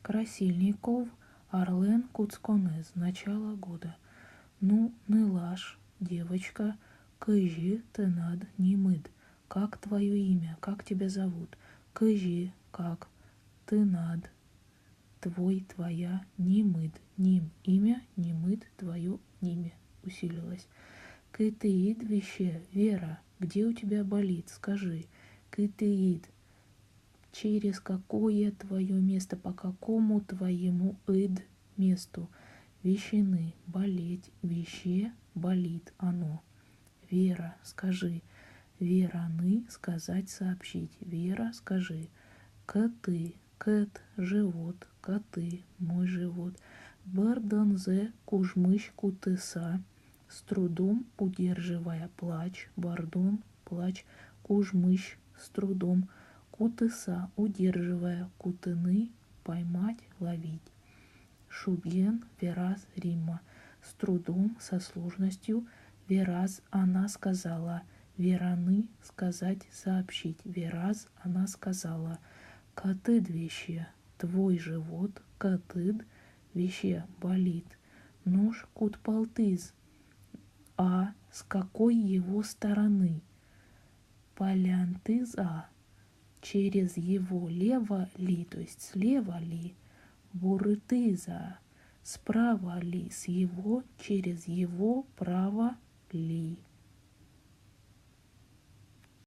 Красильников Арлен Куцконез. Начало года. Ну, нылаш, девочка, кыжи ты над нимыд. Как твое имя? Как тебя зовут? Кыжи, как? Ты над. Твой, твоя, нимыд. Ним, имя, нимыд, твое, ниме. Усилилось. Кытыид вище, Вера, где у тебя болит? Скажи. Кытыид. Через какое твое место, по какому твоему ид месту? Вещины, болеть, веще, болит оно. Вера, скажи. Вераны, сказать, сообщить. Вера, скажи. Коты, кэт, живот, коты, мой живот. Бардонзе, кужмыш, кутыса, с трудом удерживая плач. Бардон, плач, кужмыш, с трудом. Кутыса, удерживая, кутыны, поймать, ловить. Шубьен, Вераз, Римма. С трудом, со сложностью. Вераз, она сказала. Вераны, сказать, сообщить. Вераз, она сказала. Катыд веще, твой живот, катыд веще, болит. Нож кутпалтыз, а с какой его стороны? Полянтыза, через его лево ли, то есть слева ли? Бурытыза, справа ли, с его, через его право ли?